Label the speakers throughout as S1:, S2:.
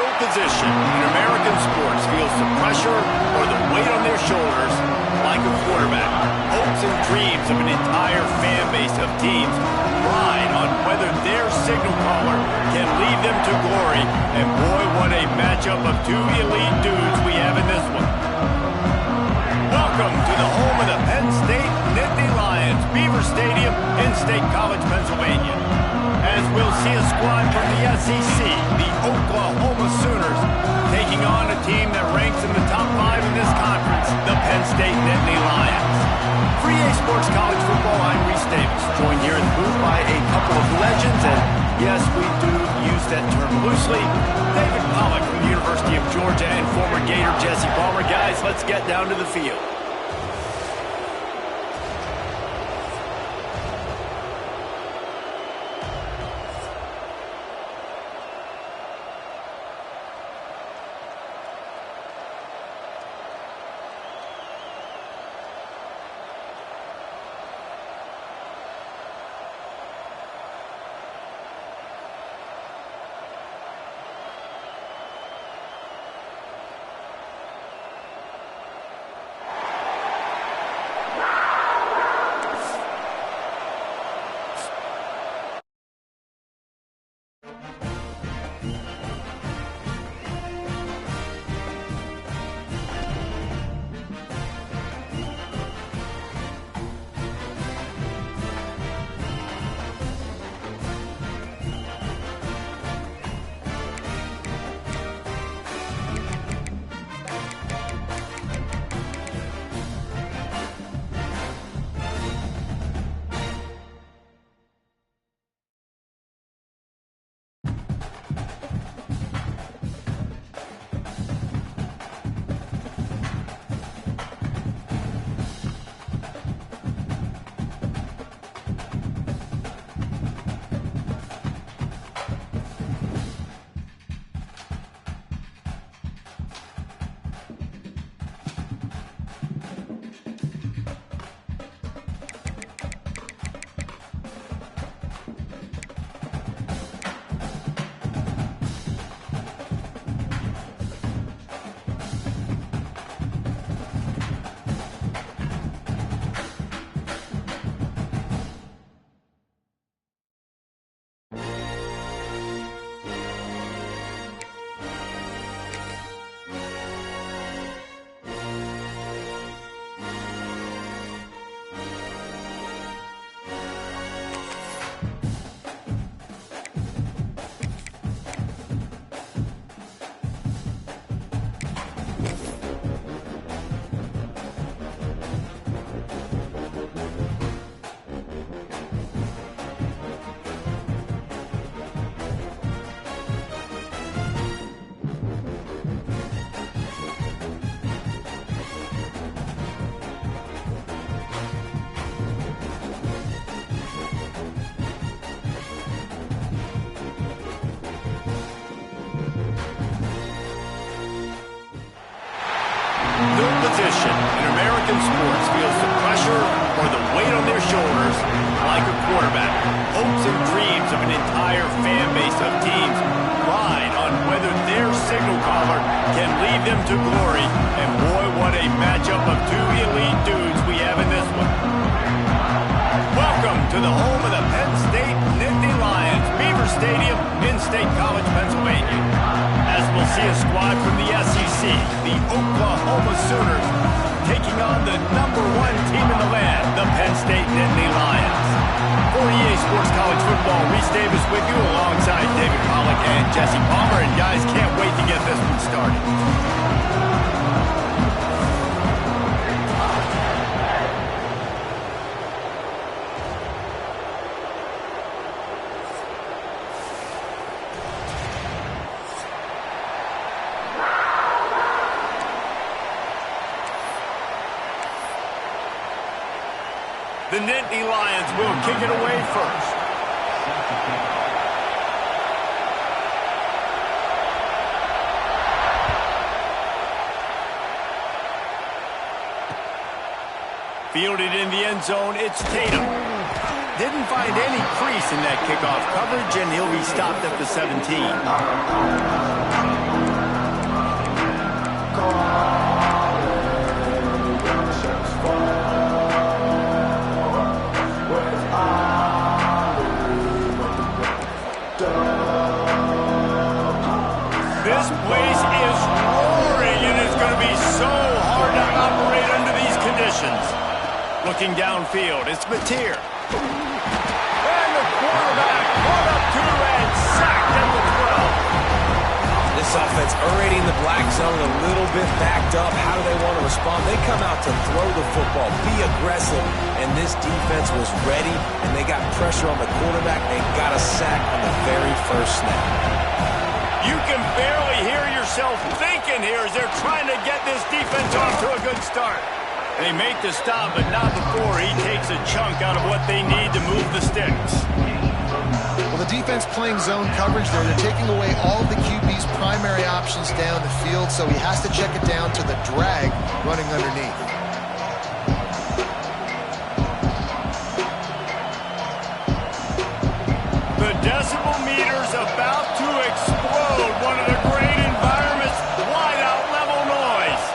S1: No position in American sports feels the pressure or the weight on their shoulders like a quarterback. Hopes and dreams of an entire fan base of teams ride on whether their signal caller can lead them to glory. And boy, what a matchup of two elite dudes we have in this one. Welcome to the home of the Penn State Nittany Lions, Beaver Stadium in State College, Pennsylvania. As we'll see a squad from the SEC, the Oklahoma Sooners, taking on a team that ranks in the top 5 in this conference, the Penn State Nittany Lions. For EA Sports College Football, I'm Reese Davis, joined here in the booth by a couple of legends, and yes, we do use that term loosely. David Pollack from the University of Georgia and former Gator Jesse Palmer. Guys, let's get down to the field. Position in American sports feels the pressure or the weight on their shoulders like a quarterback. Hopes and dreams of an entire fan base of teams ride on whether their signal caller can lead them to glory. And boy, what a matchup of two elite dudes we have in this one. Welcome to the home of the Penn State Nittany Lions, Beaver Stadium in State College, Pennsylvania. As we'll see a squad from the SEC, the Oklahoma Sooners, taking on the #1 team in the land, the Penn State Nittany Lions. For EA Sports College Football, Reese Davis with you alongside David Pollack and Jesse Palmer. And guys, can't wait to get this one started. The Nittany Lions will kick it away first. Fielded in the end zone, it's Tatum. didn't find any crease in that kickoff coverage, and he'll be stopped at the 17. This place is roaring, and it's going to be so hard to operate under these conditions. Looking downfield, it's Mateer. And the quarterback caught up to and sacked at the 12.
S2: This offense already in the black zone, a little bit backed up. How do they want to respond? They come out to throw the football, be aggressive, and this defense was ready, and they got pressure on the quarterback and got a sack on the very first snap.
S1: You can barely hear yourself thinking here as they're trying to get this defense off to a good start. They make the stop, but not before he takes a chunk out of what they need to move the sticks.
S3: Well, the defense playing zone coverage there. They're taking away all of the QB's primary options down the field, so he has to check it down to the drag running underneath.
S1: The decibel meter's about to explode. One of the great environments, wide out level noise.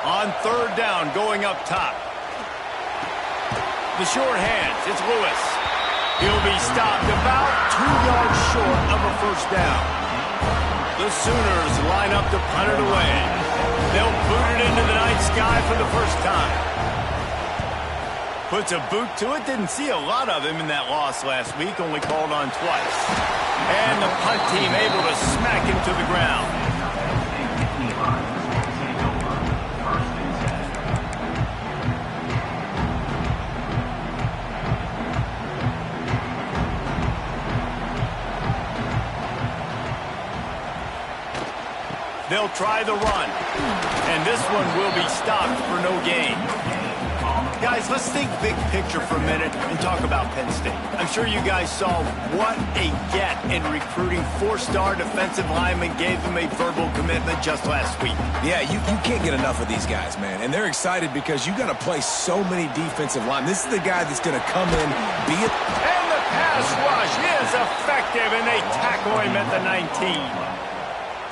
S1: On third down, going up top. The short hands, it's Lewis. He'll be stopped about 2 yards short of a first down. The Sooners line up to punt it away. They'll boot it into the night sky for the first time. Puts a boot to it. Didn't see a lot of him in that loss last week. Only called on twice. And the punt team able to smack him to the ground. They'll try the run, and this one will be stopped for no gain. Guys, let's think big picture for a minute and talk about Penn State. I'm sure you guys saw what a get in recruiting. 4-star defensive linemen gave them a verbal commitment just last week.
S2: Yeah, you can't get enough of these guys, man. And they're excited because you got to play so many defensive line. This is the guy that's going to come in, be it.
S1: And the pass rush is effective, and they tackle him at the 19.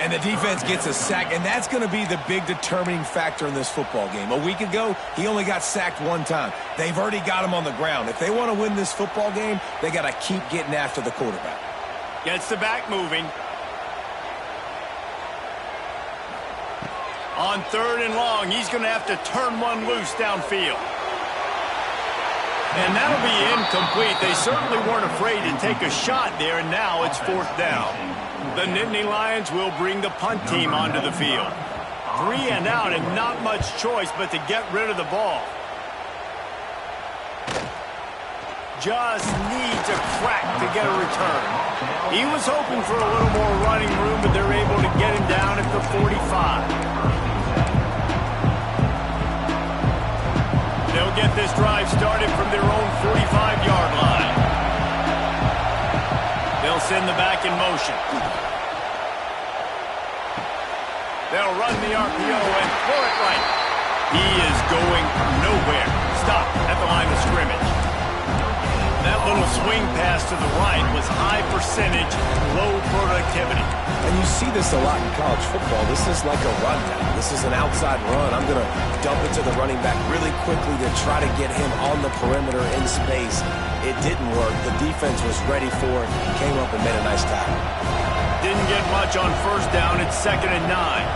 S2: And the defense gets a sack, and that's going to be the big determining factor in this football game. A week ago, he only got sacked one time. They've already got him on the ground. If they want to win this football game, they got to keep getting after the quarterback.
S1: Gets the back moving. On third and long, he's going to have to turn one loose downfield. And that'll be incomplete. They certainly weren't afraid to take a shot there, and now it's fourth down. The Nittany Lions will bring the punt team onto the field. 3 and out and not much choice but to get rid of the ball. Just needs a crack to get a return. He was hoping for a little more running room, but they're able to get him down at the 45. They'll get this drive started from their own 45-yard line. They'll send the back in motion. They'll run the RPO and throw it right. He is going nowhere. Stop at the line of scrimmage. That little swing pass to the right was high percentage, low productivity.
S2: And you see this a lot in college football. This is like a rundown. This is an outside run. I'm going to dump it to the running back really quickly to try to get him on the perimeter in space. It didn't work. The defense was ready for it. Came up and made a nice tackle.
S1: Didn't get much on first down. It's 2nd and 9.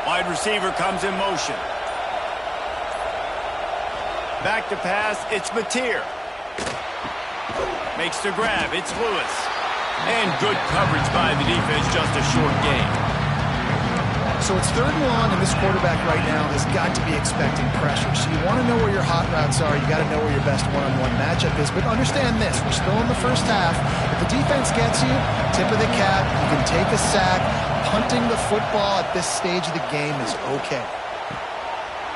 S1: Wide receiver comes in motion. Back to pass, it's Mateer. Makes the grab, it's Lewis. And good coverage by the defense, just a short gain.
S3: So it's 3rd and long, and this quarterback right now has got to be expecting pressure. So you want to know where your hot routes are. You got to know where your best one-on-one matchup is. But understand this, we're still in the first half. If the defense gets you, tip of the cap, you can take a sack. Punting the football at this stage of the game is okay.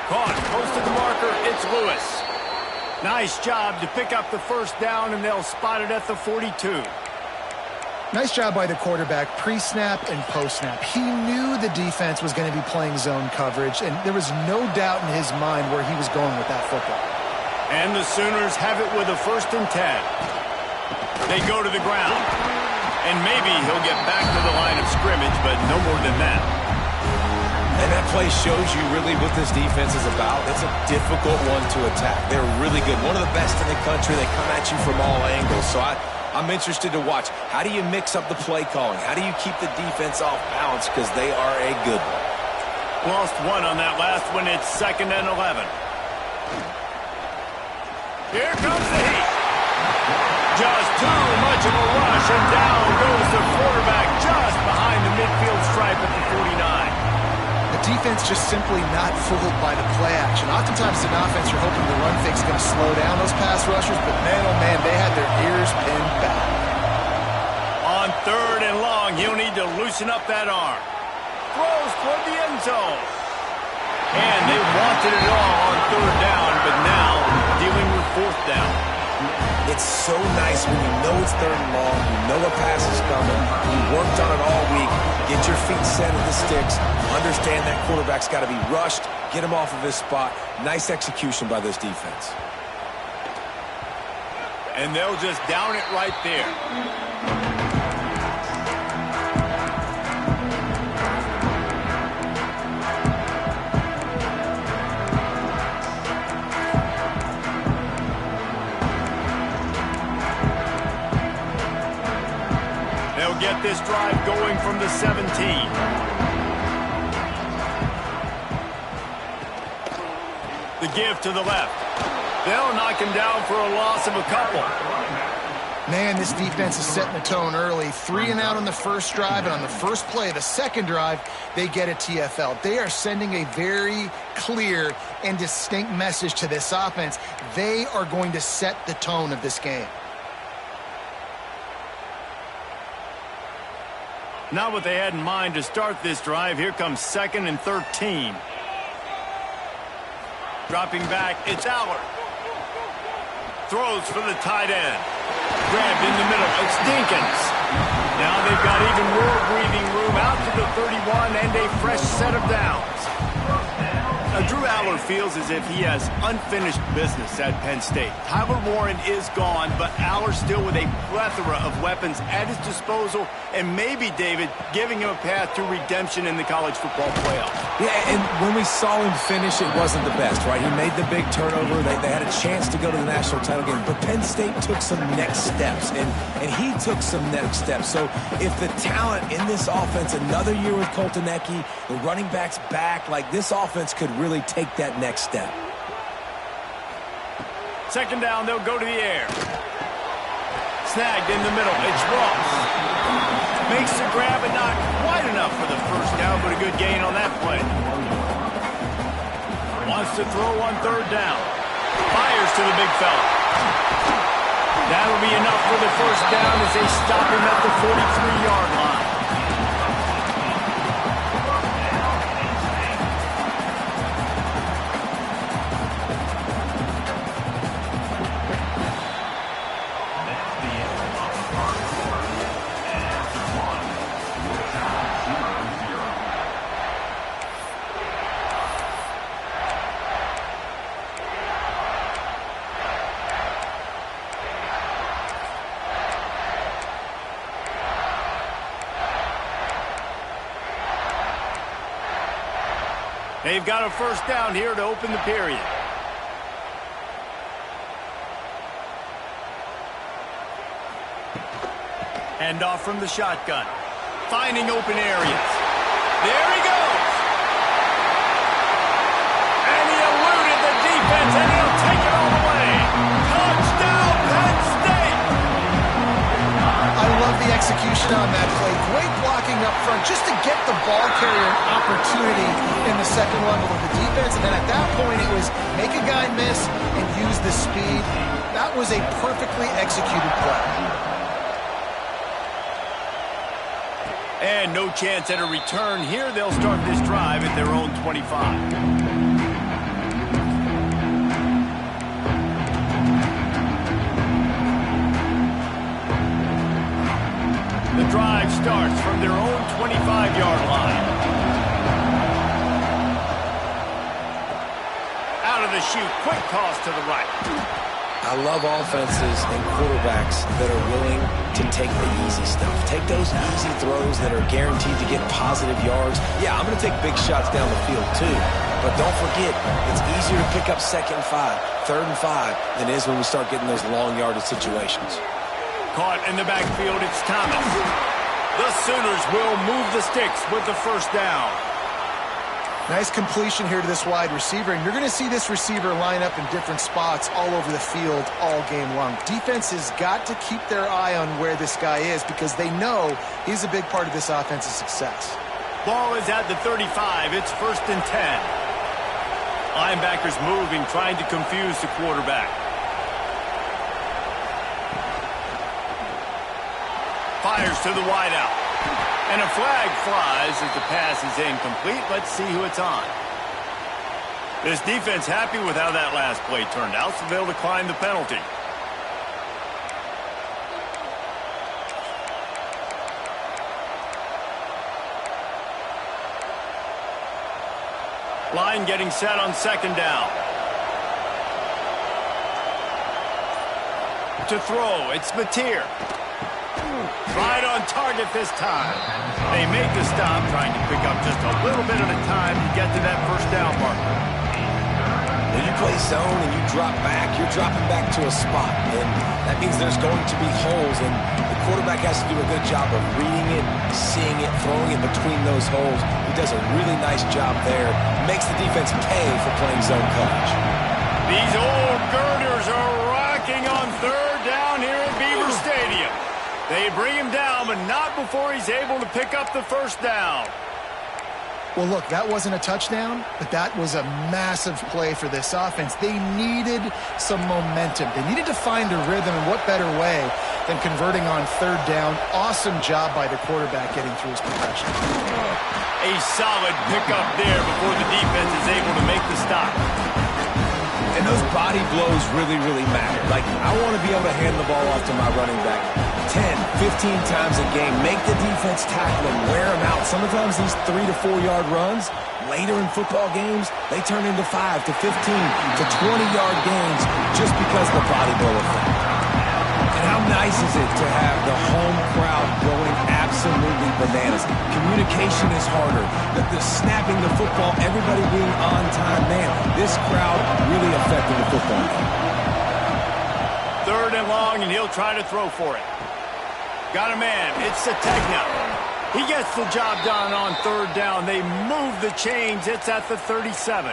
S1: Caught close to the marker. It's Lewis. Nice job to pick up the first down, and they'll spot it at the 42.
S3: Nice job by the quarterback, pre-snap and post-snap. He knew the defense was going to be playing zone coverage, and there was no doubt in his mind where he was going with that football.
S1: And the Sooners have it with a 1st and 10. They go to the ground. And maybe he'll get back to the line of scrimmage, but no more than that.
S2: And that play shows you really what this defense is about. It's a difficult one to attack. They're really good. One of the best in the country. They come at you from all angles. So I'm interested to watch. How do you mix up the play calling? How do you keep the defense off balance? Because they are a good one.
S1: Lost one on that last one. It's 2nd and 11. Here comes the heat. Just too much of a rush, and down goes the quarterback just behind the midfield stripe at the 49.
S3: The defense just simply not fooled by the play action. Oftentimes as an offense, you're hoping the run fake's going to slow down those pass rushers, but man, oh man, they had their ears pinned back.
S1: On 3rd and long, he'll need to loosen up that arm. Throws toward the end zone. And they wanted it all on 3rd down, but now dealing with 4th down.
S2: It's so nice when you know it's 3rd and long, you know a pass is coming, you worked on it all week, get your feet set at the sticks, understand that quarterback's got to be rushed, get him off of his spot. Nice execution by this defense.
S1: And they'll just down it right there. Get this drive going from the 17. The give to the left. They'll knock him down for a loss of a couple.
S3: Man, this defense is setting the tone early. 3 and out on the first drive, and on the first play of the second drive, they get a TFL. They are sending a very clear and distinct message to this offense. They are going to set the tone of this game.
S1: Not what they had in mind to start this drive. Here comes 2nd and 13. Dropping back, it's Allard. Throws for the tight end. Grabbed in the middle, it's Dinkins. Now they've got even more breathing room out to the 31 and a fresh set of downs. Now, Drew Allard feels as if he has unfinished business at Penn State. Tyler Warren is gone, but Allard still with a plethora of weapons at his disposal, and maybe, David, giving him a path to redemption in the college football playoff.
S2: Yeah, and when we saw him finish, it wasn't the best, right? He made the big turnover. They had a chance to go to the national title game, but Penn State took some next steps, and he took some next steps. So if the talent in this offense, another year with Colton Ecke, the running backs back, like this offense could really take that next step.
S1: 2nd down, they'll go to the air. Snagged in the middle, it's Ross. Makes the grab, but not quite enough for the first down, but a good gain on that play. Wants to throw on 3rd down. Fires to the big fella. That'll be enough for the first down as they stop him at the 43-yard line. They've got a first down here to open the period. Hand off from the shotgun. Finding open areas. There he goes. And he eluded the defense, and he'll take it all the way. Touchdown, Penn State.
S3: I love the execution on that play. Great blocking up front just to get the ball carrier an opportunity in the second level of the defense. And then at that point, it was make a guy miss and use the speed. That was a perfectly executed play.
S1: And no chance at a return here. They'll start this drive at their own 25. starts from their own 25-yard line. Out of the chute, quick toss to the right.
S2: I love offenses and quarterbacks that are willing to take the easy stuff. Take those easy throws that are guaranteed to get positive yards. Yeah, I'm going to take big shots down the field too. But don't forget, it's easier to pick up 2nd and 5, 3rd and 5 than it is when we start getting those long yardage situations.
S1: Caught in the backfield, it's Thomas. The Sooners will move the sticks with the first down.
S3: Nice completion here to this wide receiver, and you're going to see this receiver line up in different spots all over the field all game long. Defense has got to keep their eye on where this guy is because they know he's a big part of this offense's success.
S1: Ball is at the 35. It's 1st and 10. Linebackers moving, trying to confuse the quarterback. Fires to the wideout. And a flag flies as the pass is incomplete. Let's see who it's on. This defense happy with how that last play turned out, so they'll decline the penalty. Line getting set on 2nd down. To throw, it's Mateer. Right on target this time. They make the stop, trying to pick up just a little bit at a time to get to that first down marker.
S2: When you play zone and you drop back, you're dropping back to a spot. And that means there's going to be holes, and the quarterback has to do a good job of reading it, seeing it, throwing it between those holes. He does a really nice job there. Makes the defense pay for playing zone coverage.
S1: These old girders are rocking on 3rd down here at Beaver Stadium. They bring him down, but not before he's able to pick up the first down.
S3: Well, look, that wasn't a touchdown, but that was a massive play for this offense. They needed some momentum. They needed to find a rhythm, and what better way than converting on 3rd down. Awesome job by the quarterback getting through his progression.
S1: A solid pickup there before the defense is able to make the stop.
S2: And those body blows really, really matter. Like, I want to be able to hand the ball off to my running back 10, 15 times a game. Make the defense tackle him, wear him out. Sometimes these 3 to 4 yard runs, later in football games, they turn into 5 to 15 to 20 yard gains just because of the body blow effect. And how nice is it to have the home crowd going absolutely bananas? Communication is harder. The snapping the football, everybody being on time. Man, this crowd really affected the football game.
S1: 3rd and long, and he'll try to throw for it. Got a man. It's Sategna. He gets the job done on 3rd down. They move the chains. It's at the 37.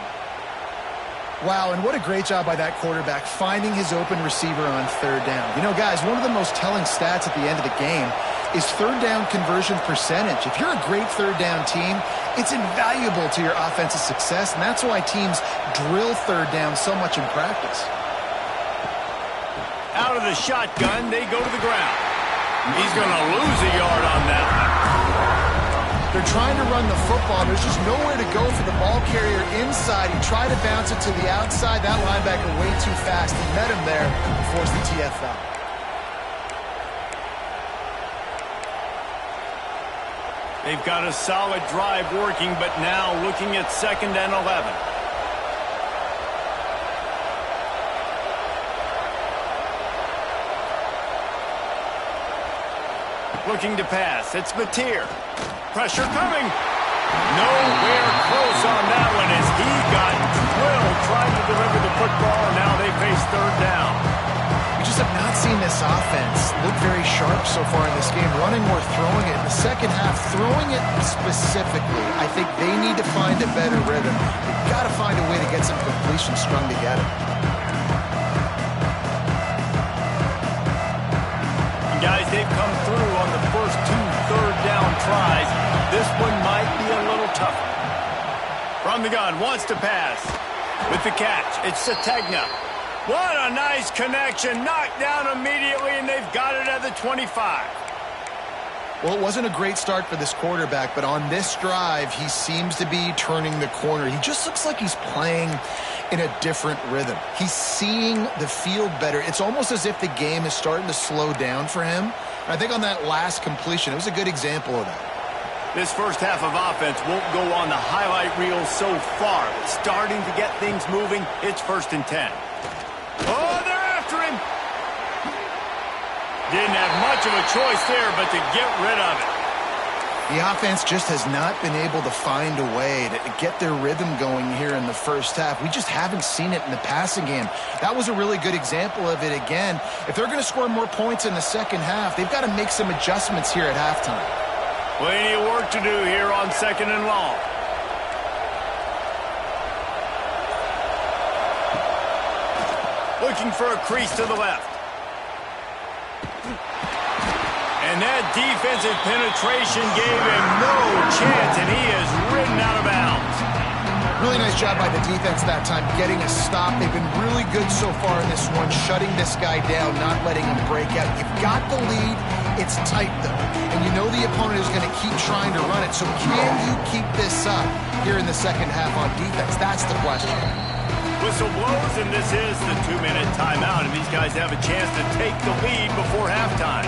S3: Wow, and what a great job by that quarterback finding his open receiver on 3rd down. You know, guys, one of the most telling stats at the end of the game is 3rd down conversion percentage. If you're a great 3rd down team, it's invaluable to your offensive success, and that's why teams drill 3rd down so much in practice.
S1: Out of the shotgun, they go to the ground. He's going to lose a yard on that one.
S3: They're trying to run the football. There's just nowhere to go for the ball carrier inside. He tried to bounce it to the outside. That linebacker way too fast. He met him there and forced the TFL.
S1: They've got a solid drive working, but now looking at 2nd and 11. Looking to pass. It's Mateer. Pressure coming. Nowhere close on that one as he got drilled trying to deliver the football, and now they face 3rd down.
S3: We just have not seen this offense look very sharp so far in this game, running or throwing it. In the second half, throwing it specifically, I think they need to find a better rhythm. They've got to find a way to get some completion strung together.
S1: Guys, they've come through on the first 2 3rd down tries. This one might be a little tougher. From the gun, wants to pass. With the catch, it's Sategna. What a nice connection. Knocked down immediately, and they've got it at the 25.
S3: Well, it wasn't a great start for this quarterback, but on this drive, he seems to be turning the corner. He just looks like he's playing in a different rhythm. He's seeing the field better. It's almost as if the game is starting to slow down for him. I think on that last completion, it was a good example of that.
S1: This first half of offense won't go on the highlight reel so far. But starting to get things moving, it's 1st and 10. Oh, they're after him. Didn't have much of a choice there, but to get rid of it.
S3: The offense just has not been able to find a way to get their rhythm going here in the first half. We just haven't seen it in the passing game. That was a really good example of it again. If they're going to score more points in the second half, they've got to make some adjustments here at halftime.
S1: Plenty of work to do here on 2nd and long. Looking for a crease to the left. And that defensive penetration gave him no chance, and he is ridden out of bounds.
S3: Really nice job by the defense that time, getting a stop. They've been really good so far in this one, shutting this guy down, not letting him break out. You've got the lead. It's tight, though. And you know the opponent is going to keep trying to run it. So can you keep this up here in the second half on defense? That's the question.
S1: Whistle blows, and this is the 2-minute timeout, and these guys have a chance to take the lead before halftime.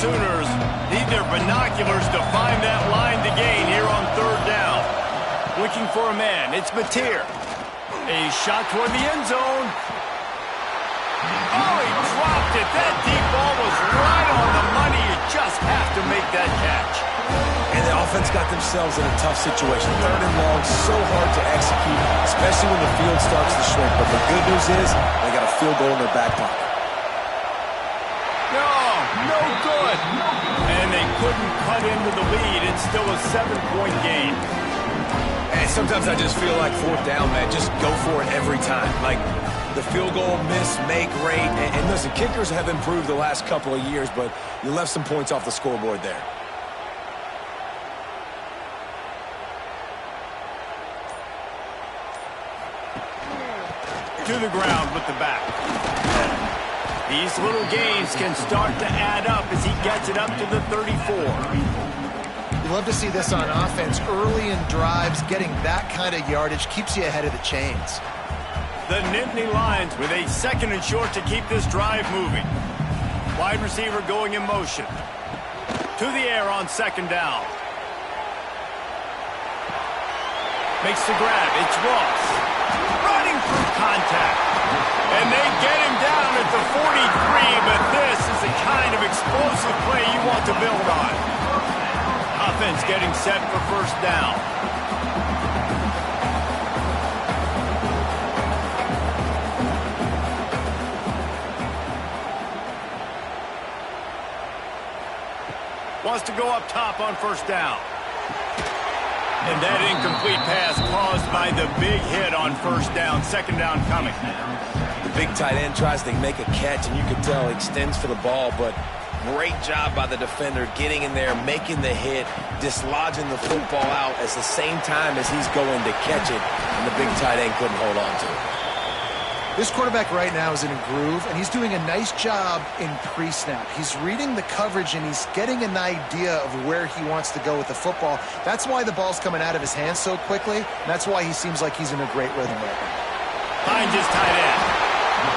S1: Sooners need their binoculars to find that line to gain here on 3rd down. Looking for a man. It's Mateer. A shot toward the end zone. Oh, he dropped it. That deep ball was right on the money. You just have to make that catch.
S2: And the offense got themselves in a tough situation. 3rd and long, so hard to execute, especially when the field starts to shrink. But the good news is they got a field goal in their back pocket.
S1: No good. And they couldn't cut into the lead. It's still a 7-point game.
S2: And sometimes I just feel like 4th down, man. Just go for it every time. Like the field goal, miss, make, rate. And listen, kickers have improved the last couple of years, but you left some points off the scoreboard there.
S1: To the ground with the back. These little games can start to add up as he gets it up to the 34.
S3: You love to see this on offense. Early in drives, getting that kind of yardage keeps you ahead of the chains.
S1: The Nittany Lions with a 2nd and short to keep this drive moving. Wide receiver going in motion. To the air on 2nd down. Makes the grab. It's Ross. Running through contact. And they get him down at the 43, but this is the kind of explosive play you want to build on. Offense getting set for 1st down. Wants to go up top on 1st down. And that incomplete pass caused by the big hit on 1st down. 2nd down coming.
S2: The big tight end tries to make a catch, and you can tell he extends for the ball, but great job by the defender getting in there, making the hit, dislodging the football out at the same time as he's going to catch it, and the big tight end couldn't hold on to it.
S3: This quarterback right now is in a groove, and he's doing a nice job in pre-snap. He's reading the coverage, and he's getting an idea of where he wants to go with the football. That's why the ball's coming out of his hands so quickly, and that's why he seems like he's in a great rhythm right now.
S1: Finds his tight end.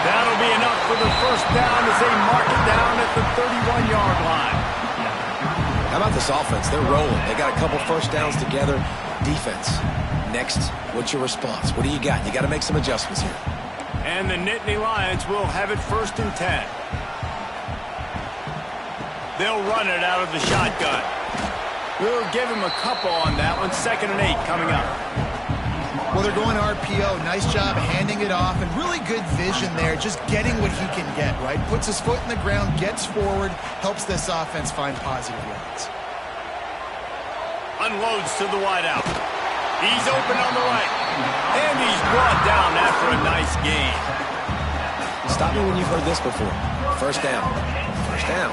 S1: That'll be enough for the 1st down as they mark it down at the 31-yard line.
S2: How about this offense? They're rolling. They got a couple 1st downs together. Defense. Next, what's your response? What do you got? You got to make some adjustments here.
S1: And the Nittany Lions will have it 1st and 10. They'll run it out of the shotgun. We'll give him a couple on that one. 2nd and 8 coming up.
S3: Well, they're going RPO. Nice job handing it off, and really good vision there, just getting what he can get, right? Puts his foot in the ground, gets forward, helps this offense find positive yards.
S1: Unloads to the wideout. He's open on the right. And he's brought down after a nice gain.
S2: Stop me when you've heard this before. First down. First down.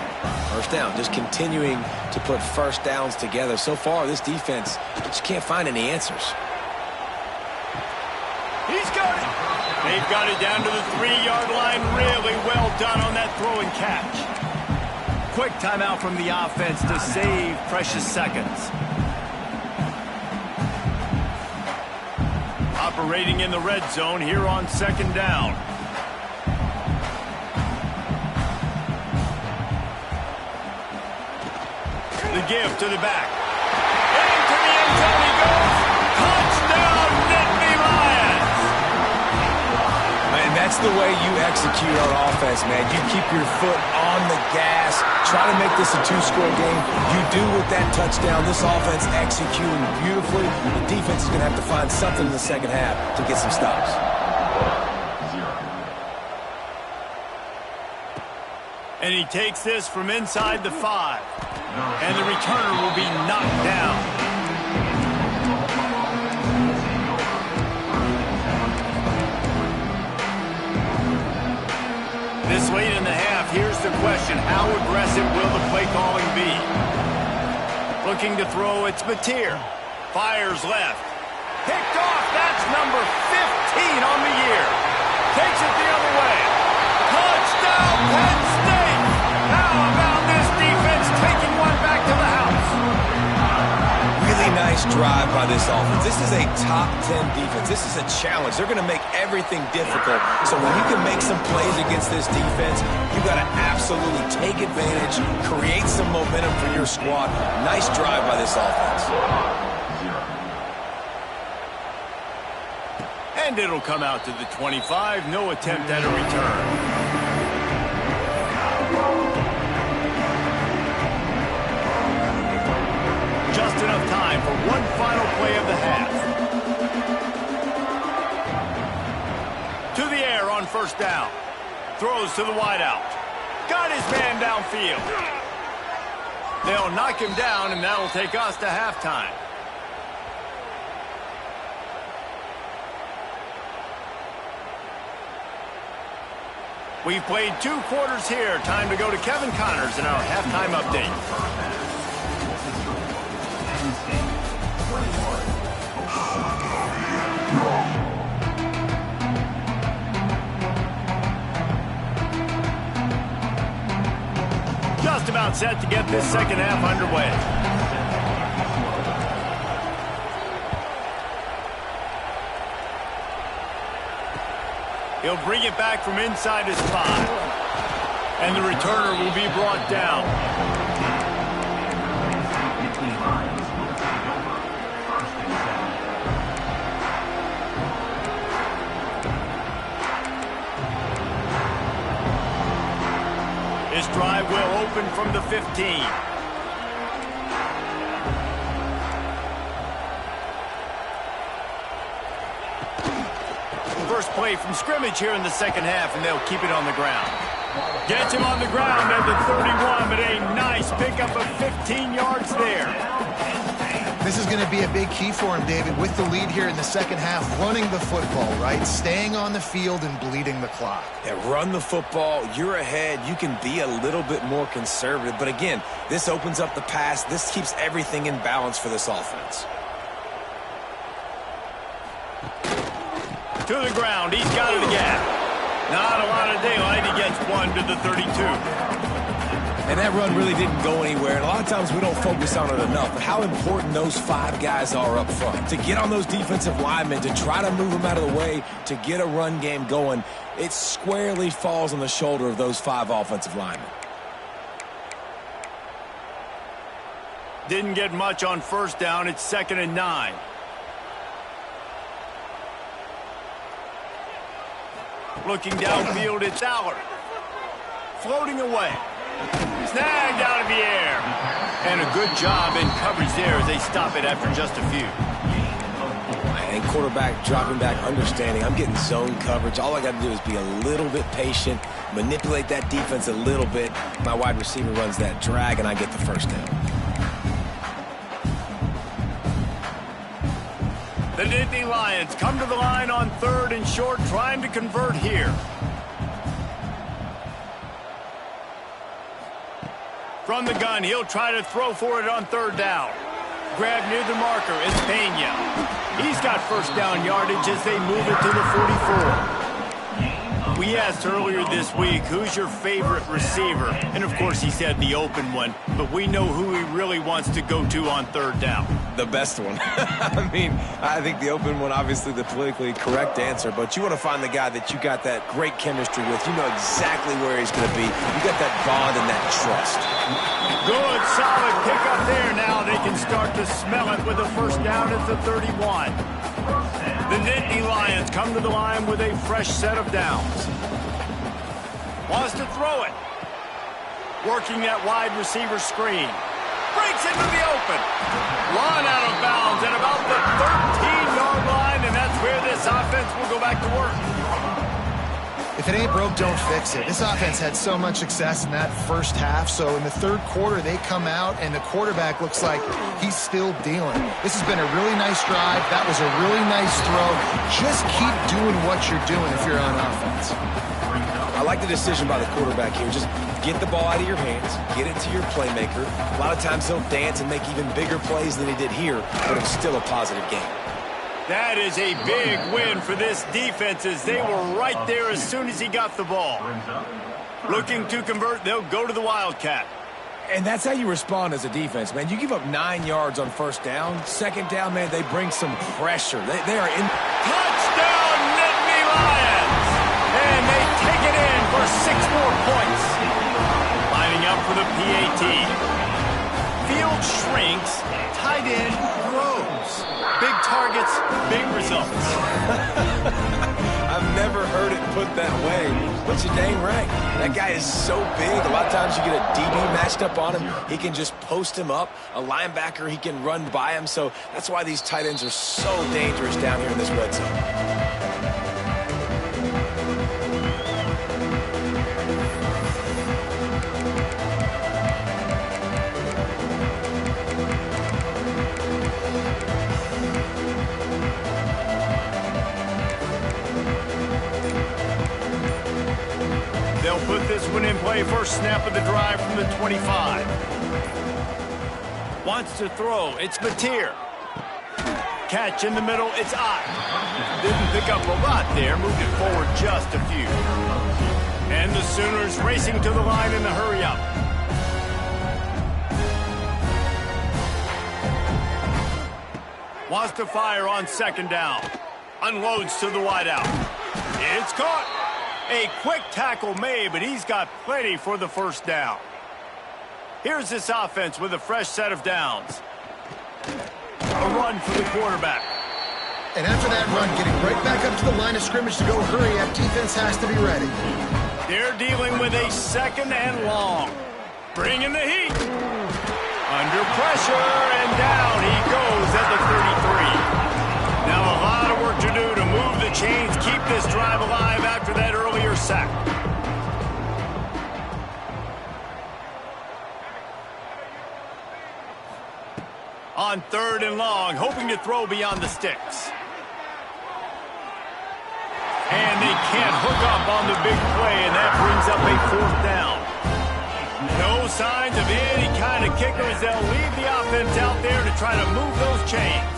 S2: First down. Just continuing to put first downs together. So far, this defense just can't find any answers.
S1: He's got it. They've got it down to the 3-yard line. Really well done on that throw and catch. Quick timeout from the offense to save precious seconds. Operating in the red zone here on second down. The give to the back. Into the end zone he goes. Touchdown, Nittany Lions!
S2: Man, that's the way you execute on offense, man. You keep your foot on the gas. Try to make this a 2-score game. You do with that touchdown. This offense executing beautifully. The defense is going to have to find something in the second half to get some stops.
S1: And he takes this from inside the 5. And the returner will be knocked down. This late in the half, here's the question. How aggressive will the play calling be? Looking to throw, it's Mateer. Fires left. Picked off, that's number 15 on the year. Takes it the other way. Touchdown, Penn State! How about this defense taking one back to the house?
S2: Really nice drive by this offense. This is a top 10 defense. This is a challenge. They're going to make everything difficult. So when you can make some plays against this defense, you got to absolutely take advantage, create some momentum for your squad. Nice drive by this offense.
S1: And it'll come out to the 25. No attempt at a return. Just enough time for one final play of the half. To the air on first down. Throws to the wideout. Got his man downfield. They'll knock him down, and that'll take us to halftime. We've played 2 quarters here. Time to go to Kevin Connors in our halftime update. Just about set to get this second half underway. He'll bring it back from inside his 5. And the returner will be brought down. This drive will open from the 15. First play from scrimmage here in the second half, and they'll keep it on the ground. Gets him on the ground at the 31, but a nice pickup of 15 yards there.
S3: This is going to be a big key for him, David, with the lead here in the second half, running the football, right? Staying on the field and bleeding the clock.
S2: Yeah, run the football. You're ahead. You can be a little bit more conservative. But again, this opens up the pass. This keeps everything in balance for this offense.
S1: To the ground. He's got it again. Not a lot of daylight. He gets one to the 32.
S2: And that run really didn't go anywhere. And a lot of times we don't focus on it enough. But how important those 5 guys are up front. To get on those defensive linemen, to try to move them out of the way, to get a run game going, it squarely falls on the shoulder of those 5 offensive linemen.
S1: Didn't get much on first down. It's 2nd and 9. Looking downfield, it's Allard. Floating away. Snagged out of the air. And a good job in coverage there as they stop it after just a few.
S2: And quarterback dropping back, understanding I'm getting zone coverage. All I got to do is be a little bit patient, manipulate that defense a little bit. My wide receiver runs that drag, and I get the first down.
S1: The Nittany Lions come to the line on 3rd and short, trying to convert here. From the gun, he'll try to throw for it on 3rd down. Grab near the marker is Pena. He's got first down yardage as they move it to the 44. We asked earlier this week, who's your favorite receiver? And, of course, he said the open one. But we know who he really wants to go to on 3rd down.
S2: The best one. I mean, I think the open one, obviously the politically correct answer. But you want to find the guy that you got that great chemistry with. You know exactly where he's going to be. You got that bond and that trust.
S1: Good, solid pickup there. Now they can start to smell it with a first down at the 31. The Nittany Lions come to the line with a fresh set of downs. Wants to throw it. Working that wide receiver screen. Breaks into the open. Run out of bounds at about the 13-yard line, and that's where this offense will go back to work.
S3: If it ain't broke, don't fix it. This offense had so much success in that first half, so in the 3rd quarter, they come out, and the quarterback looks like he's still dealing. This has been a really nice drive. That was a really nice throw. Just keep doing what you're doing if you're on offense.
S2: I like the decision by the quarterback here. Just get the ball out of your hands, get it to your playmaker. A lot of times he'll dance and make even bigger plays than he did here, but it's still a positive game.
S1: That is a big win for this defense as they were right there as soon as he got the ball. Looking to convert, they'll go to the Wildcat.
S2: And that's how you respond as a defense, man. You give up 9 yards on first down. 2nd down, man, they bring some pressure. They are in.
S1: Touchdown, Nittany Lions! And they take it in for 6 more points. Lining up for the PAT. Field shrinks, tight end grows. Big targets, big results.
S2: I've never heard it put that way, but you're dang right. That guy is so big. A lot of times you get a DB matched up on him. He can just post him up. A linebacker, he can run by him. So that's why these tight ends are so dangerous down here in this red zone.
S1: They'll put this one in play. First snap of the drive from the 25. Wants to throw. It's Mateer. Catch in the middle. It's Ott. Didn't pick up a lot there. Moved it forward just a few. And the Sooners racing to the line in the hurry up. Wants to fire on 2nd down. Unloads to the wideout. It's caught. A quick tackle made, but he's got plenty for the first down. Here's this offense with a fresh set of downs. A run for the quarterback.
S3: And after that run, getting right back up to the line of scrimmage to go hurry up, defense has to be ready.
S1: They're dealing with a 2nd and long. Bringing the heat. Under pressure, and down he goes at the 33. Now a lot of work to do to move the chains, keep this drive alive after that earlier sack. On 3rd and long, hoping to throw beyond the sticks. And they can't hook up on the big play, and that brings up a 4th down. No signs of any kind of kicker as they'll leave the offense out there to try to move those chains.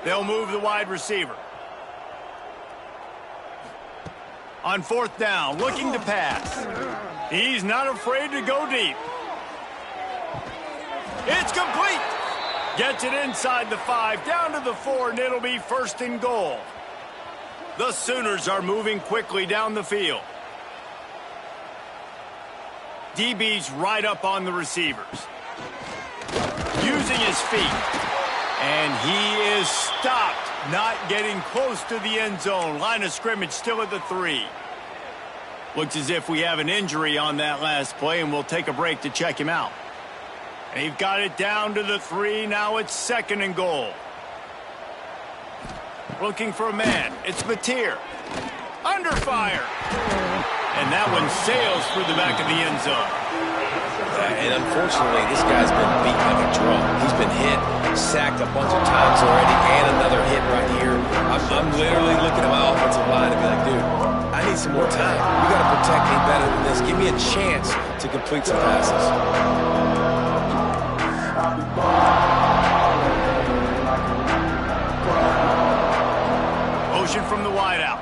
S1: They'll move the wide receiver. On 4th down, looking to pass. He's not afraid to go deep. It's complete. Gets it inside the 5, down to the 4, and it'll be 1st and goal. The Sooners are moving quickly down the field. DB's right up on the receivers. Using his feet. And he is stopped, not getting close to the end zone. Line of scrimmage still at the 3. Looks as if we have an injury on that last play, and we'll take a break to check him out. They've got it down to the 3. Now it's 2nd and goal. Looking for a man. It's Mateer. Under fire. And that one sails through the back of the end zone.
S2: And unfortunately, this guy's been beat like a drum. He's been hit, sacked a bunch of times already, and another hit right here. I'm literally looking at my offensive line and be like, dude, I need some more time. You got to protect me better than this. Give me a chance to complete some passes.
S1: Motion from the wideout.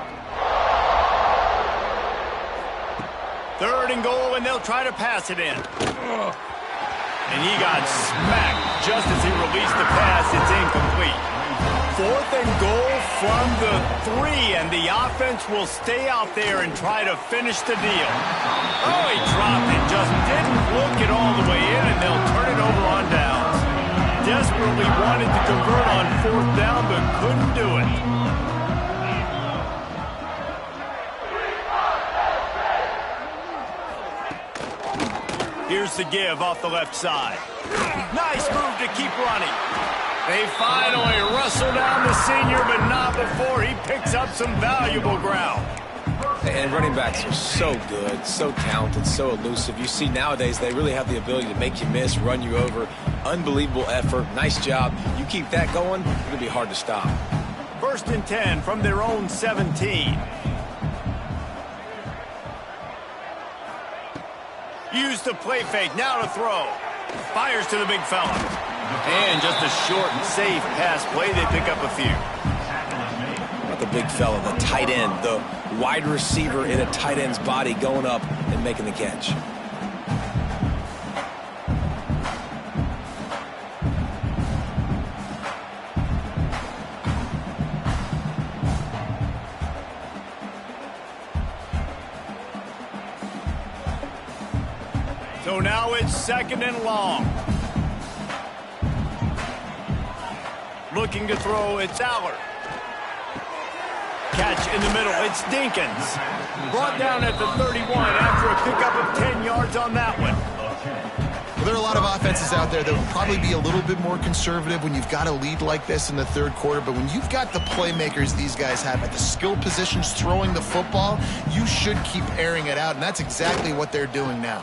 S1: 3rd and goal, and they'll try to pass it in. And he got smacked just as he released the pass. It's incomplete. 4th and goal from the 3, and the offense will stay out there and try to finish the deal. Oh, he dropped it. Just didn't look it all the way in, and they'll turn it over on downs. Desperately wanted to convert on 4th down, but couldn't do it. Here's the give off the left side. Nice move to keep running. They finally wrestle down the senior, but not before he picks up some valuable ground.
S2: And running backs are so good, so talented, so elusive. You see nowadays they really have the ability to make you miss, run you over. Unbelievable effort. Nice job. You keep that going, it'll be hard to stop.
S1: 1st and 10 from their own 17. Use the play fake, now to throw. Fires to the big fella. And just a short and safe pass play, they pick up a few.
S2: Not the big fella, the tight end, the wide receiver in a tight end's body going up and making the catch.
S1: So now it's 2nd and long. Looking to throw, it's Allard. Catch in the middle, it's Dinkins. Brought down at the 31 after a pickup of 10 yards on that one.
S3: Well, there are a lot of offenses out there that would probably be a little bit more conservative when you've got a lead like this in the 3rd quarter, but when you've got the playmakers these guys have at the skill positions throwing the football, you should keep airing it out, and that's exactly what they're doing now.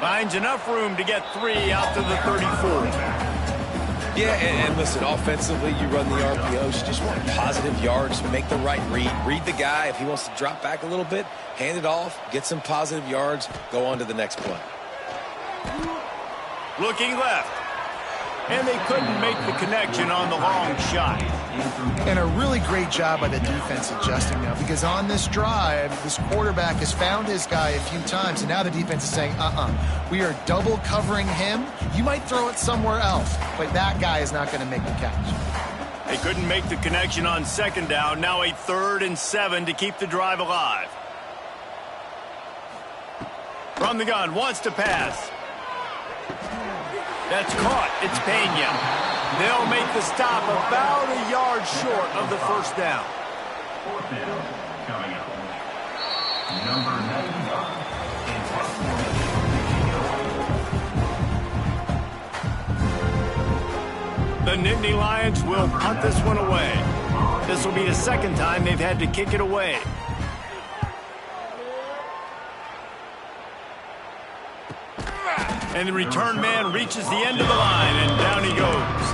S1: Finds enough room to get 3 out to the 34.
S2: Yeah, and listen, offensively, you run the RPOs. You just want positive yards, make the right read. Read the guy. If he wants to drop back a little bit, hand it off, get some positive yards, go on to the next play.
S1: Looking left. And they couldn't make the connection on the long shot.
S3: And a really great job by the defense adjusting now, because on this drive, this quarterback has found his guy a few times, and now the defense is saying, we are double covering him. You might throw it somewhere else, but that guy is not going to make the catch.
S1: They couldn't make the connection on 2nd down. Now a 3rd and 7 to keep the drive alive. From the gun, wants to pass. That's caught. It's Pena. They'll make the stop about a yard short of the 1st down.
S4: 4th down coming up. Number 95.
S1: The Nittany Lions will punt this one away. This will be the 2nd time they've had to kick it away. And the return man reaches the end of the line, and down he goes.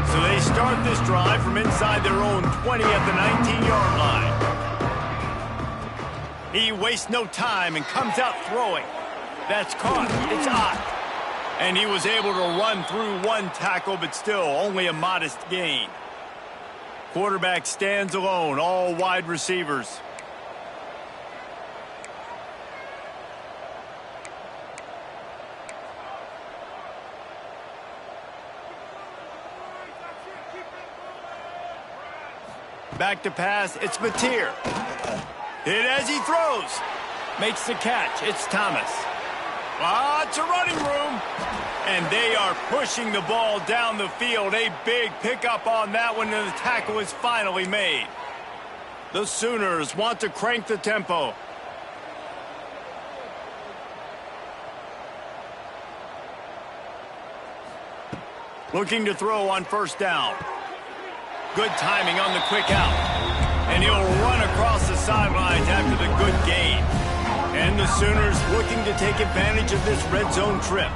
S1: So they start this drive from inside their own 20 at the 19-yard line. He wastes no time and comes out throwing. That's caught. It's Ott. And he was able to run through one tackle, but still only a modest gain. Quarterback stands alone, all wide receivers. Back to pass, it's Mateer. Hit as he throws. Makes the catch, it's Thomas. Lots of running room. And they are pushing the ball down the field. A big pickup on that one, and the tackle is finally made. The Sooners want to crank the tempo. Looking to throw on first down. Good timing on the quick out. And he'll run across the sidelines after the good gain. And the Sooners looking to take advantage of this red zone trip.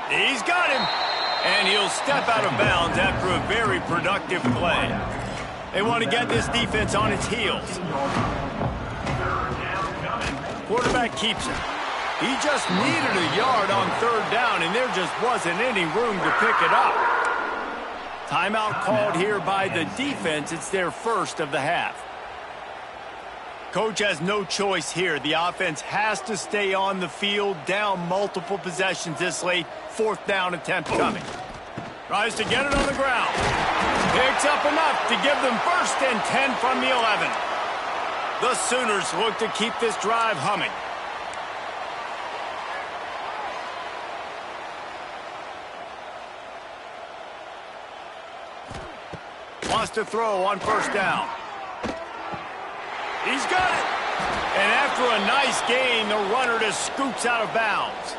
S1: He's got him. And he'll step out of bounds after a very productive play. They want to get this defense on its heels. Quarterback keeps it. He just needed a yard on third down, and there just wasn't any room to pick it up. Timeout called here by the defense. It's their first of the half. Coach has no choice here. The offense has to stay on the field, down multiple possessions this late. Fourth down attempt coming. Tries to get it on the ground. Picks up enough to give them first and 10 from the 11. The Sooners look to keep this drive humming. Wants to throw on first down. He's got it. And after a nice gain, the runner just scoops out of bounds.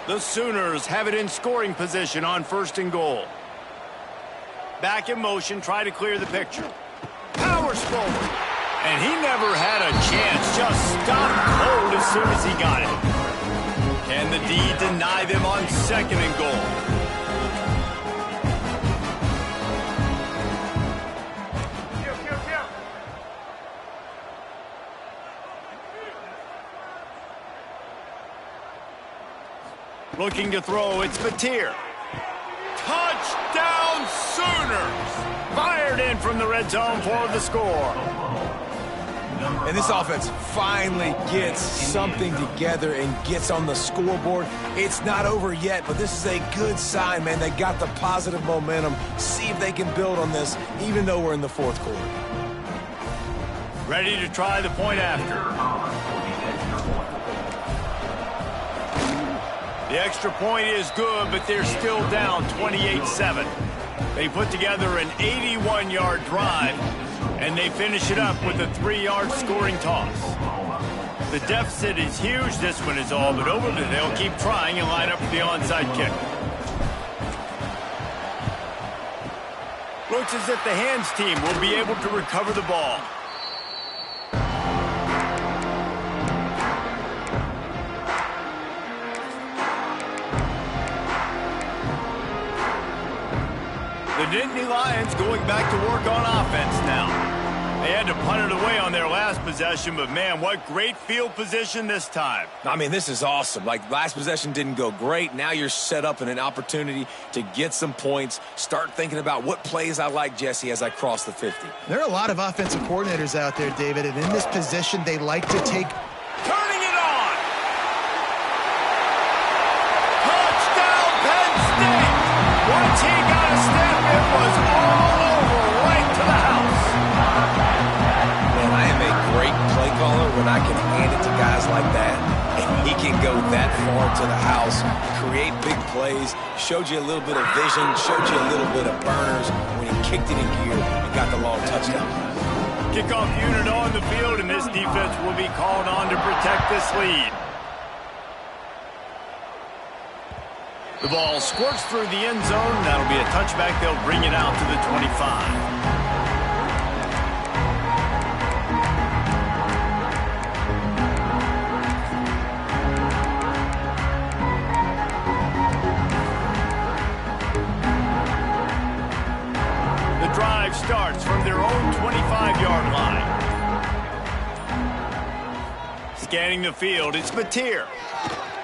S1: The Sooners have it in scoring position on first and goal. Back in motion, try to clear the picture. Powers forward. And he never had a chance, just stopped cold as soon as he got it. Can the D deny them on second and goal? Looking to throw, it's Mateer. Touchdown Sooners! Fired in from the red zone for the score.
S2: And this offense finally gets something together and gets on the scoreboard. It's not over yet, but this is a good sign, man. They got the positive momentum. See if they can build on this, even though we're in the fourth quarter.
S1: Ready to try the point after. The extra point is good, but they're still down 28-7. They put together an 81-yard drive, and they finish it up with a 3-yard scoring toss. The deficit is huge. This one is all but over, but they'll keep trying and line up for the onside kick. Looks as if the hands team will be able to recover the ball. The Nittany Lions going back to work on offense now. They had to punt it away on their last possession, but man, what great field position this time.
S2: I mean, this is awesome. Like, last possession didn't go great. Now you're set up in an opportunity to get some points. Start thinking about what plays I like, Jesse, as I cross the 50.
S3: There are a lot of offensive coordinators out there, David, and in this position, they like to take...
S1: Turning it on! Touchdown, Penn State! Once he got a step, it was all over, right to the house.
S2: Man, I am a great play caller when I can hand it to guys like that. And he can go that far to the house, create big plays, showed you a little bit of vision, showed you a little bit of burners when he kicked it in gear and got the long touchdown.
S1: Kickoff unit on the field, and this defense will be called on to protect this lead. The ball squirts through the end zone. That'll be a touchback. They'll bring it out to the 25. The drive starts from their own 25-yard line. Scanning the field, it's Mateer.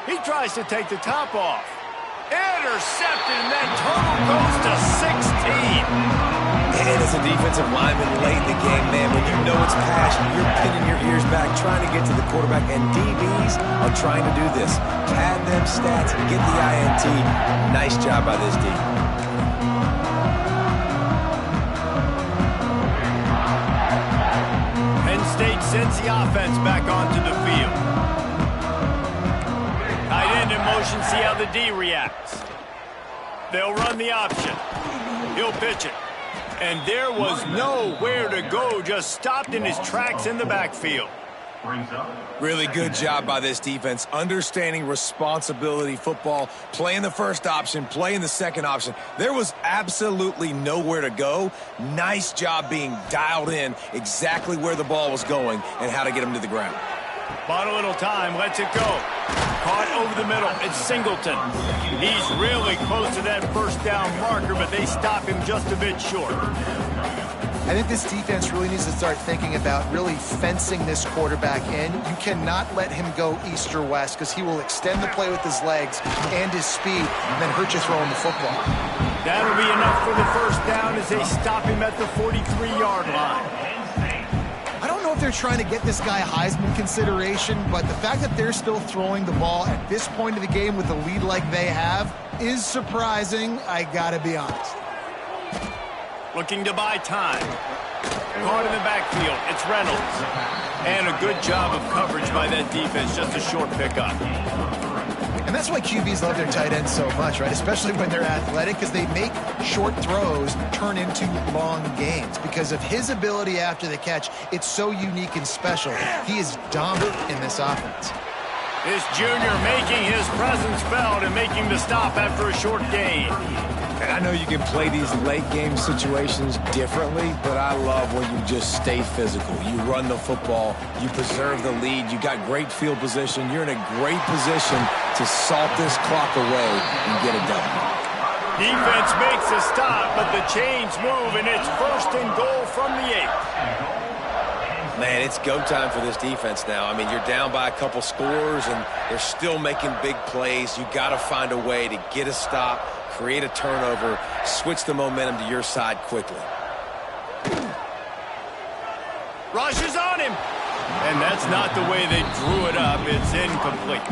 S1: He tries to take the top off. Intercepted, and that total goes to 16.
S2: And as a defensive lineman late in the game, man, when you know it's passion, you're pinning your ears back, trying to get to the quarterback, and DBs are trying to do this. Pad them stats, get the INT. Nice job by this D.
S1: Penn State sends the offense back onto the field. Tight end in motion, see how the D reacts. They'll run the option. He'll pitch it. And there was nowhere to go, just stopped in his tracks in the backfield.
S4: brings up.
S2: Really good job by this defense, understanding responsibility football, playing the first option, playing the second option. There was absolutely nowhere to go. Nice job being dialed in exactly where the ball was going and how to get him to the ground.
S1: Bought a little time, lets it go. Caught over the middle, it's Singleton. He's really close to that first down marker, but they stop him just a bit short.
S3: I think this defense really needs to start thinking about really fencing this quarterback in. You cannot let him go east or west because he will extend the play with his legs and his speed and then hurt you throwing the football.
S1: That'll be enough for the first down as they stop him at the 43-yard line.
S3: I don't know if they're trying to get this guy Heisman consideration, but the fact that they're still throwing the ball at this point of the game with a lead like they have is surprising, I gotta be honest.
S1: Looking to buy time. Caught in the backfield, it's Reynolds. And a good job of coverage by that defense, just a short pickup.
S3: And that's why QBs love their tight ends so much, right? Especially when they're athletic, because they make short throws turn into long gains. Because of his ability after the catch, it's so unique and special. He is dominant in this offense.
S1: This junior making his presence felt and making the stop after a short gain.
S2: And I know you can play these late game situations differently, but I love when you just stay physical. You run the football, you preserve the lead, you got great field position, you're in a great position to salt this clock away and get a W.
S1: Defense makes a stop, but the chains move, and it's 1st and goal from the 8.
S2: Man, it's go time for this defense now. I mean, you're down by a couple scores, and they're still making big plays. You got to find a way to get a stop, create a turnover, switch the momentum to your side quickly.
S1: Rushes on him. And that's not the way they drew it up. It's incomplete.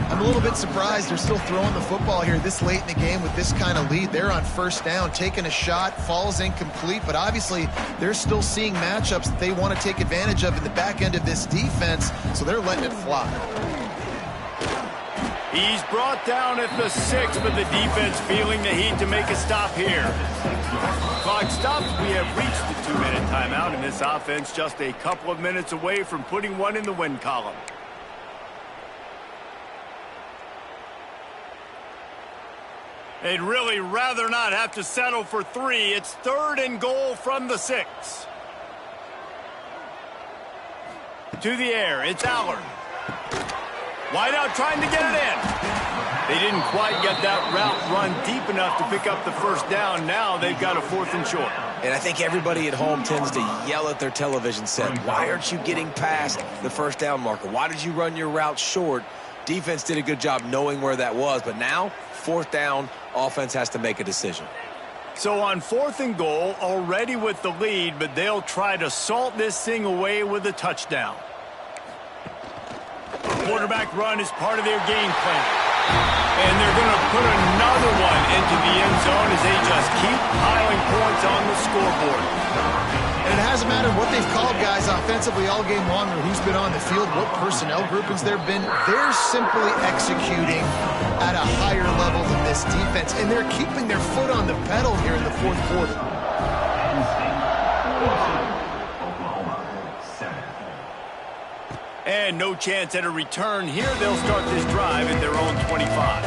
S3: I'm a little bit surprised they're still throwing the football here this late in the game with this kind of lead. They're on 1st down, taking a shot, falls incomplete, but obviously they're still seeing matchups that they want to take advantage of in the back end of this defense, so they're letting it fly.
S1: He's brought down at the 6, but the defense feeling the heat to make a stop here. Clock stops. We have reached the 2-minute timeout, and this offense just a couple of minutes away from putting one in the win column. They'd really rather not have to settle for 3. It's 3rd and goal from the 6. To the air, it's Allard. Wide out trying to get it in. They didn't quite get that route run deep enough to pick up the first down. Now they've got a 4th and short.
S2: And I think everybody at home tends to yell at their television set. Why aren't you getting past the first down marker? Why did you run your route short? Defense did a good job knowing where that was, but now 4th down, offense has to make a decision.
S1: So on 4th and goal, already with the lead, but they'll try to salt this thing away with a touchdown. Quarterback run is part of their game plan. And they're going to put another one into the end zone as they just keep piling points on the scoreboard.
S3: And it hasn't mattered what they've called guys offensively all game long or who's been on the field, what personnel groupings there have been. They're simply executing at a higher level than this defense, and they're keeping their foot on the pedal here in the 4th quarter.
S1: And no chance at a return here. They'll start this drive at their own 25.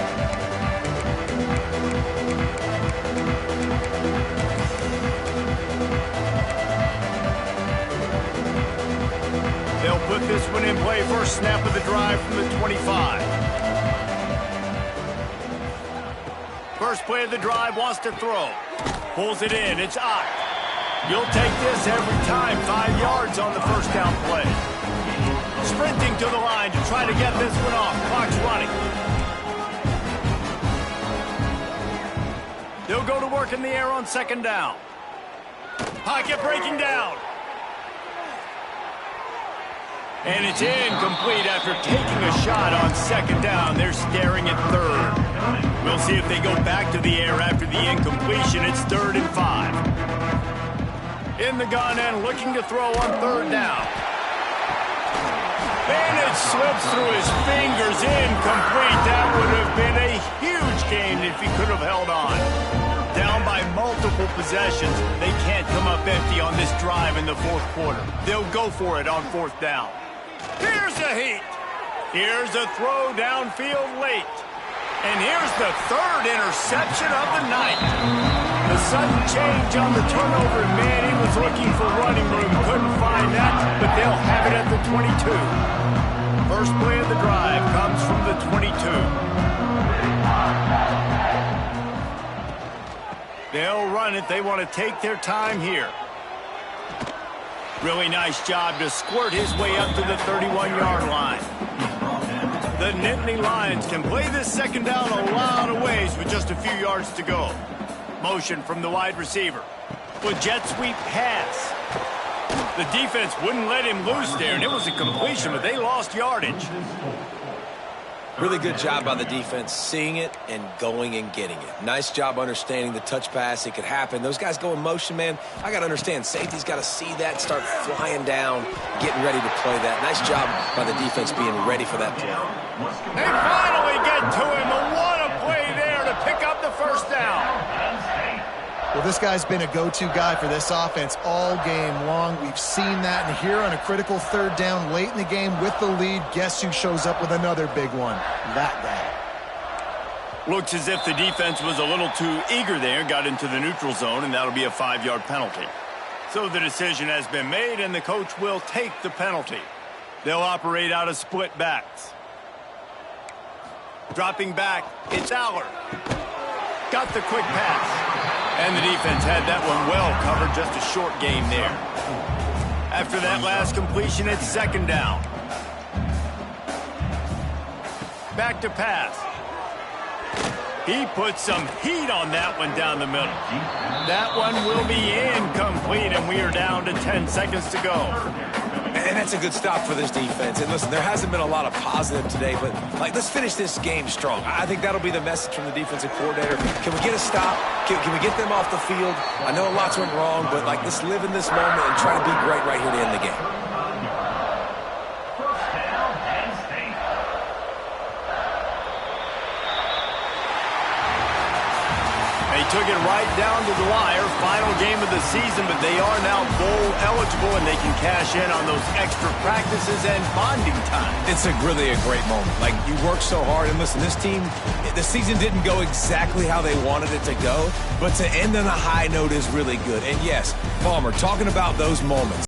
S1: They'll put this one in play. First snap of the drive from the 25. First play of the drive, wants to throw. Pulls it in. It's Ott. You'll take this every time. 5 yards on the first down play. Sprinting to the line to try to get this one off. Clock's running. They'll go to work in the air on 2nd down. Pocket breaking down. And it's incomplete after taking a shot on 2nd down. They're staring at 3rd. We'll see if they go back to the air after the incompletion. It's 3rd and 5. In the gun and looking to throw on 3rd down. And it slips through his fingers, incomplete. That would have been a huge gain if he could have held on. Down by multiple possessions, they can't come up empty on this drive in the 4th quarter. They'll go for it on 4th down. Here's the heat. Here's a throw downfield late. And here's the third interception of the night. The sudden change on the turnover, man, he was looking for running room. Couldn't find that, but they'll have it at the 22. First play of the drive comes from the 22. They'll run it. They want to take their time here. Really nice job to squirt his way up to the 31-yard line. The Nittany Lions can play this second down a lot of ways with just a few yards to go. Motion from the wide receiver. With jet sweep pass. The defense wouldn't let him loose there, and it was a completion, but they lost yardage.
S2: Really good job by the defense seeing it and going and getting it. Nice job understanding the touch pass. It could happen. Those guys go in motion, man. I got to understand. Safety's got to see that, start flying down, getting ready to play that. Nice job by the defense being ready for that play.
S1: They finally get to him. And what a play there to pick up the first down.
S3: Well, this guy's been a go-to guy for this offense all game long. We've seen that, and here on a critical third down late in the game with the lead, guess who shows up with another big one? That guy.
S1: Looks as if the defense was a little too eager there, got into the neutral zone, and that'll be a 5-yard penalty. So the decision has been made, and the coach will take the penalty. They'll operate out of split backs. Dropping back, it's Allard. Got the quick pass. And the defense had that one well covered, just a short game there. After that last completion, it's second down. Back to pass. He put some heat on that one down the middle. That one will be incomplete, and we are down to 10 seconds to go.
S2: And that's a good stop for this defense. And listen, there hasn't been a lot of positive today, but let's finish this game strong. I think that'll be the message from the defensive coordinator. Can we get a stop? Can we get them off the field? I know lots went wrong, but let's live in this moment and try to be great right here to end the game.
S1: Took it right down to the wire. Final game of the season, but they are now bowl eligible, and they can cash in on those extra practices and bonding time.
S2: It's really a great moment. You work so hard, and listen, this team, the season didn't go exactly how they wanted it to go, but to end on a high note is really good. And yes, Palmer, talking about those moments.